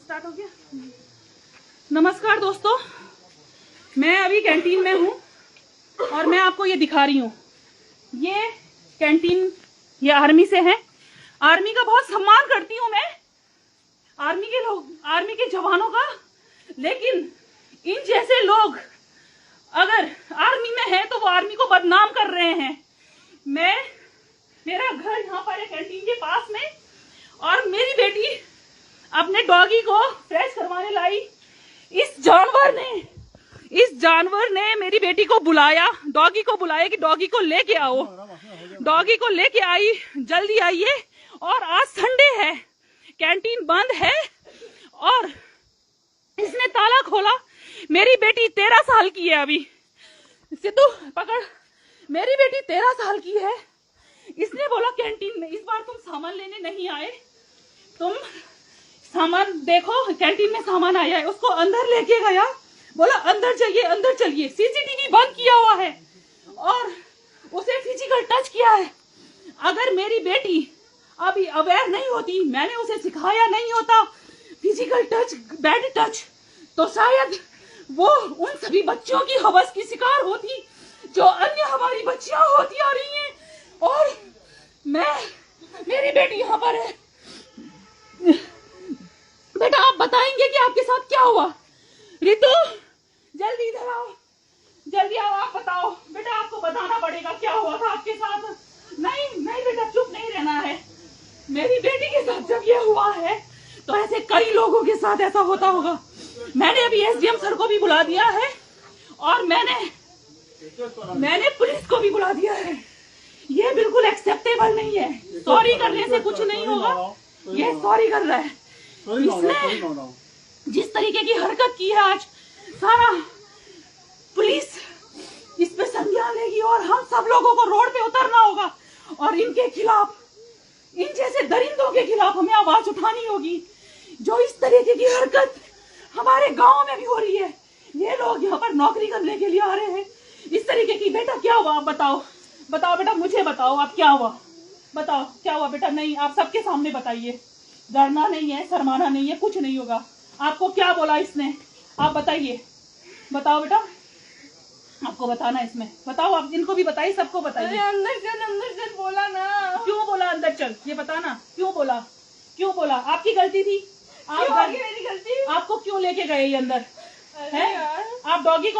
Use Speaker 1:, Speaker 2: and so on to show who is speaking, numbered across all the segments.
Speaker 1: Start हो गया। नमस्कार दोस्तों, मैं अभी कैंटीन में हूँ और मैं आपको ये दिखा रही हूँ। ये कैंटीन ये आर्मी से है। आर्मी का बहुत सम्मान करती हूँ मैं, आर्मी के लोग, आर्मी के जवानों का। लेकिन इन जैसे लोग अगर आर्मी में है तो वो आर्मी को बदनाम कर रहे हैं। मेरा घर यहाँ पर है कैंटीन के पास में, और मेरी बेटी अपने डॉगी को फ्रेश करवाने लाई। इस जानवर ने मेरी बेटी को बुलाया, डॉगी को बुलाया कि डॉगी को लेके आओ। डॉगी को लेके आई, जल्दी आइए। और आज संडे है, कैंटीन बंद है और इसने ताला खोला। मेरी बेटी 13 साल की है। अभी सिद्धू पकड़, मेरी बेटी 13 साल की है। इसने बोला कैंटीन में इस बार तुम सामान लेने नहीं आए, तुम सामान देखो, कैंटीन में सामान आया है। उसको अंदर लेके गया, बोला अंदर चलिए, अंदर चलिए। सीसीटीवी बंद किया हुआ है और उसे फिजिकल टच किया है। अगर मेरी बेटी अभी अवेयर नहीं होती, मैंने उसे सिखाया नहीं होता फिजिकल टच, बैड टच, तो शायद वो उन सभी बच्चों की हवस की शिकार होती जो अन्य हमारी बच्चियां होती आ रही हैं। और मेरी बेटी यहाँ पर है। बेटा आप बताएंगे कि आपके साथ क्या हुआ? रितु जल्दी इधर आओ, जल्दी आओ, आप बताओ। बेटा आपको बताना पड़ेगा क्या हुआ था आपके साथ। नहीं बेटा, चुप नहीं रहना है। मेरी बेटी के साथ जब ये हुआ है तो ऐसे कई लोगों के साथ ऐसा होता होगा। मैंने अभी एसडीएम सर को भी बुला दिया है और मैंने पुलिस को भी बुला दिया है। ये बिल्कुल एक्सेप्टेबल नहीं है। सॉरी करने से कुछ नहीं होगा। ये सॉरी कर रहा है। इसने जिस तरीके की हरकत की है आज, सारा पुलिस इस पे संज्ञान लेगी और हम सब लोगों को रोड पे उतरना होगा और इनके खिलाफ, इन जैसे दरिंदों के खिलाफ हमें आवाज उठानी होगी जो इस तरीके की हरकत हमारे गांव में भी हो रही है। ये लोग यहाँ पर नौकरी करने के लिए आ रहे हैं इस तरीके की। बेटा क्या हुआ आप बताओ बेटा, मुझे बताओ आप क्या हुआ, बताओ क्या हुआ बेटा। नहीं, आप सबके सामने बताइए, डरना नहीं है, शर्माना नहीं है, कुछ नहीं होगा। आपको क्या बोला इसने, आप बताइए, बताओ बेटा, आपको बताना इसमें, बताओ आप, इनको भी बताइए, सबको बताइए। अंदर चल बोला ना। क्यों बोला अंदर चल, ये बताना क्यों बोला? आपकी गलती थी? मेरी गलती? आपको क्यों लेके गए ये अंदर है? आप डॉगी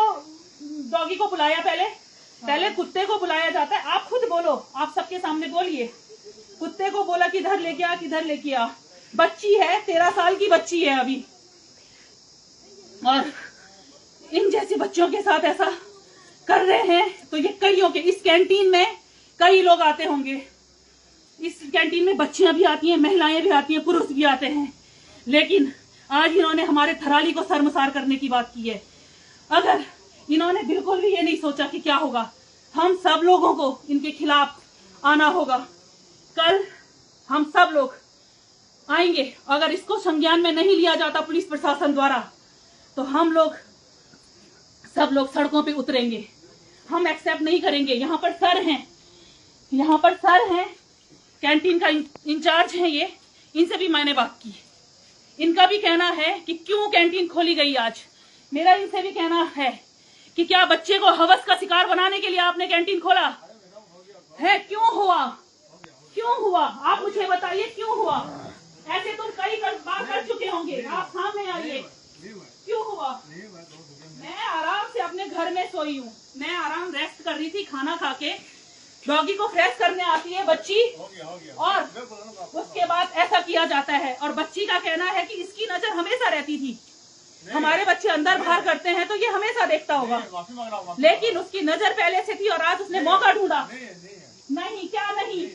Speaker 1: को बुलाया पहले कुत्ते को बुलाया जाता है। आप खुद बोलो, आप सबके सामने बोलिए। कुत्ते को बोला किधर लेके आ। बच्ची है, 13 साल की बच्ची है अभी, और इन जैसे बच्चों के साथ ऐसा कर रहे हैं तो ये कईयों के, इस कैंटीन में कई लोग आते होंगे। इस कैंटीन में बच्चियां भी आती हैं, महिलाएं भी आती हैं, पुरुष भी आते हैं। लेकिन आज इन्होंने हमारे थराली को शर्मसार करने की बात की है। अगर इन्होंने बिल्कुल भी ये नहीं सोचा कि क्या होगा, हम सब लोगों को इनके खिलाफ आना होगा। कल हम सब लोग आएंगे। अगर इसको संज्ञान में नहीं लिया जाता पुलिस प्रशासन द्वारा तो हम लोग सब लोग सड़कों पे उतरेंगे। हम एक्सेप्ट नहीं करेंगे। यहाँ पर सर हैं, कैंटीन का इंचार्ज है ये, इनसे भी मैंने बात की। इनका भी कहना है कि क्यों कैंटीन खोली गई आज। मेरा इनसे भी कहना है कि क्या बच्चे को हवस का शिकार बनाने के लिए आपने कैंटीन खोला है? क्यों हुआ आप मुझे बताइए, क्यों हुआ? ऐसे तुम कई बार कर चुके होंगे, आप सामने आइए। क्यों हुआ? मैं आराम से अपने घर में सोई हूँ, मैं आराम रेस्ट कर रही थी, खाना खा के। डॉगी को फ्रेश करने आती है बच्ची और उसके बाद ऐसा किया जाता है। और बच्ची का कहना है कि इसकी नजर हमेशा रहती थी, हमारे बच्चे अंदर बाहर करते हैं तो ये हमेशा देखता होगा, लेकिन उसकी नजर पहले से थी और आज उसने मौका ढूंढा। नहीं, क्या नहीं,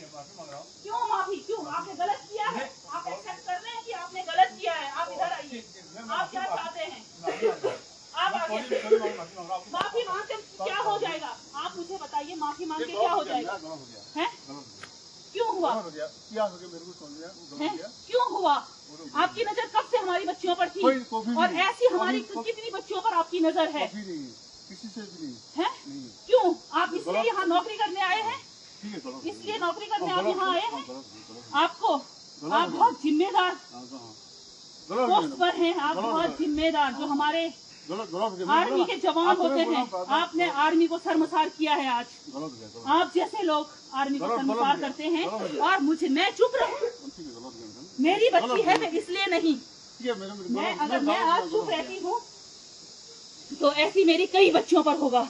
Speaker 1: क्यों माफी? क्यों आपने गलत किया है? आप एक्सेप्ट कर रहे हैं कि आपने गलत किया है? आप इधर आइए, आप क्या चाहते हैं? आप आगे माफी मांग के क्या हो जाएगा? आप मुझे बताइए, माफी मांग के क्या हो जाएगा? है क्यों हुआ? क्यों हुआ? आपकी नजर कब से हमारी बच्चियों पर थी? और ऐसी हमारी कितनी बच्चियों पर आपकी नजर है?
Speaker 2: किसी से भी नहीं
Speaker 1: है? क्यों? आप इसलिए यहाँ नौकरी करने आए हैं? इसलिए नौकरी करने आप यहाँ आए हैं? आप बहुत जिम्मेदार पोस्ट पर हैं, आप बहुत जिम्मेदार, जो हमारे आर्मी के जवान होते हैं, आपने आर्मी को शर्मसार किया है आज। आप जैसे लोग आर्मी को शर्मसार करते हैं और मुझे, मैं चुप रहूं? मेरी बच्ची है, मैं इसलिए नहीं, मैं अगर मैं आज चुप रहती हूँ तो ऐसी मेरी कई बच्चियों पर होगा,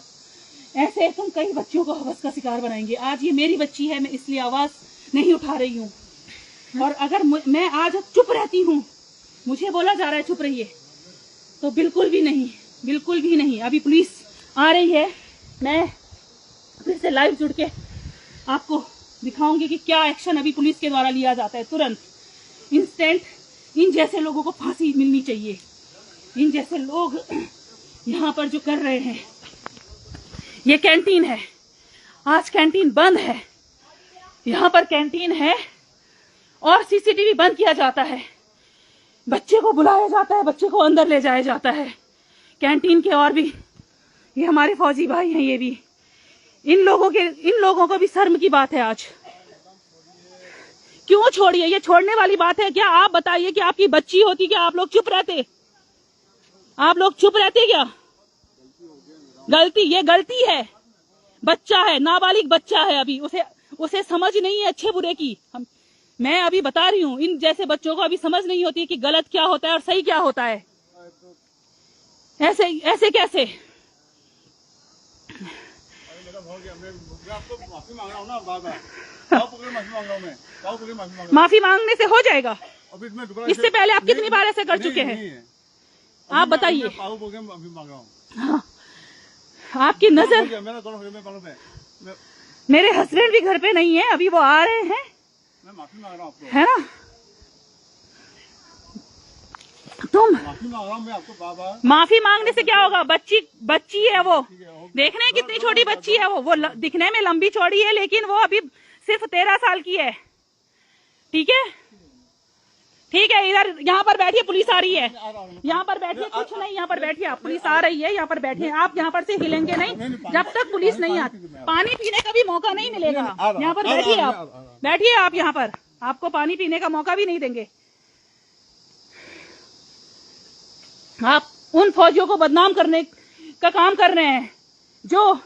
Speaker 1: ऐसे तुम कई बच्चियों को हवस का शिकार बनाएंगे। आज ये मेरी बच्ची है, मैं इसलिए आवाज नहीं उठा रही हूँ। और अगर मैं आज चुप रहती हूँ, मुझे बोला जा रहा है चुप रहिए, तो बिल्कुल भी नहीं, बिल्कुल भी नहीं। अभी पुलिस आ रही है, मैं फिर से लाइव जुड़ के आपको दिखाऊंगी कि क्या एक्शन अभी पुलिस के द्वारा लिया जाता है। तुरंत, इंस्टेंट, इन जैसे लोगों को फांसी मिलनी चाहिए। इन जैसे लोग यहाँ पर जो कर रहे हैं, ये कैंटीन है, आज कैंटीन बंद है, यहाँ पर कैंटीन है और सीसीटीवी बंद किया जाता है, बच्चे को बुलाया जाता है, बच्चे को अंदर ले जाया जाता है कैंटीन के। और भी ये हमारे फौजी भाई हैं, ये भी, इन लोगों को भी शर्म की बात है आज। क्यों छोड़िए, ये छोड़ने वाली बात है क्या? आप बताइए कि आपकी बच्ची होती, क्या आप लोग चुप रहते? आप लोग चुप रहते क्या? गलती, ये गलती है, बच्चा है, नाबालिग बच्चा है, अभी उसे समझ नहीं है अच्छे बुरे की। मैं अभी बता रही हूँ, इन जैसे बच्चों को अभी समझ नहीं होती कि गलत क्या होता है और सही क्या होता है। ऐसे कैसे? माफी मांगने से हो जाएगा? इससे पहले आप कितनी बार ऐसे कर चुके हैं? आप बताइए। हाँ, आपकी नजर, मेरे हस्बैंड भी घर पे नहीं है, अभी वो आ रहे हैं,
Speaker 2: मैं माफी मांग रहा हूँ आपको,
Speaker 1: है ना? तुम
Speaker 2: माफी मांग रहा हूँ मैं आपको बाबा।
Speaker 1: माफी मांगने से क्या होगा? बच्ची है वो, देखने कितनी छोटी बच्ची है वो दिखने में लंबी चौड़ी है, लेकिन वो अभी सिर्फ 13 साल की है। ठीक है, ठीक है, इधर यहाँ पर बैठिए, पुलिस आ रही है, यहाँ पर बैठिए, कुछ नहीं, यहाँ पर बैठिए आप, पुलिस आ रही है, यहाँ पर बैठिए आप, यहाँ पर से हिलेंगे नहीं जब तक पुलिस नहीं आती। पानी पीने का भी मौका नहीं मिलेगा, यहाँ पर बैठिए आप, बैठिए आप यहाँ पर, आपको पानी पीने का मौका भी नहीं देंगे। आप उन फौजियों को बदनाम करने का काम कर रहे हैं जो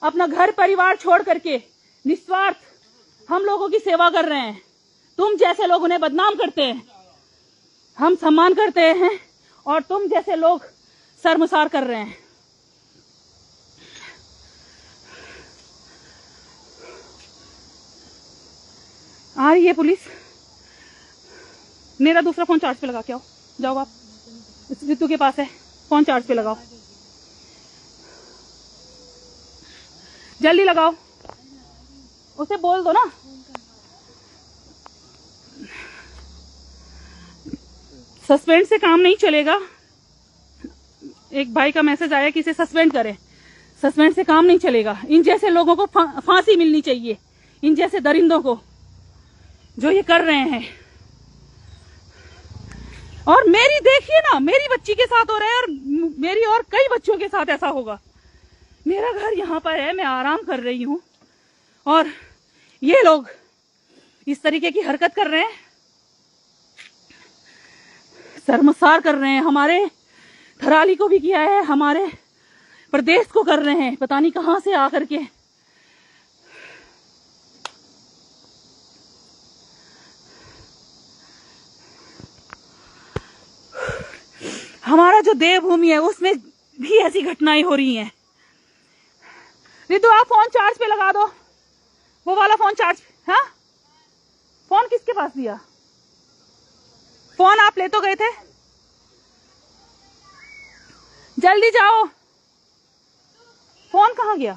Speaker 1: अपना घर परिवार छोड़ करके निस्वार्थ हम लोगों की सेवा कर रहे हैं। तुम जैसे लोग उन्हें बदनाम करते हैं, हम सम्मान करते हैं, और तुम जैसे लोग शर्मसार कर रहे हैं। आ रही है पुलिस। मेरा दूसरा फोन चार्ज पे लगा के आओ, जाओ आप, रितु के पास है, फोन चार्ज पे लगाओ, जल्दी लगाओ, उसे बोल दो ना। सस्पेंड से काम नहीं चलेगा। एक भाई का मैसेज आया कि इसे सस्पेंड करें, सस्पेंड से काम नहीं चलेगा। इन जैसे लोगों को फांसी मिलनी चाहिए, इन जैसे दरिंदों को जो ये कर रहे हैं। और मेरी देखिए ना, मेरी बच्ची के साथ हो रहा है, और मेरी और कई बच्चों के साथ ऐसा होगा। मेरा घर यहाँ पर है, मैं आराम कर रही हूँ, और ये लोग इस तरीके की हरकत कर रहे हैं, शर्मसार कर रहे हैं। हमारे थराली को भी किया है, हमारे प्रदेश को कर रहे हैं, पता नहीं कहां से आकर के। हमारा जो देवभूमि है उसमें भी ऐसी घटनाएं हो रही हैं। रितु आप फोन चार्ज पे लगा दो, वो वाला फोन चार्ज। हाँ, फोन किसके पास दिया? फोन आप ले तो गए थे, जल्दी जाओ, फोन कहाँ गया?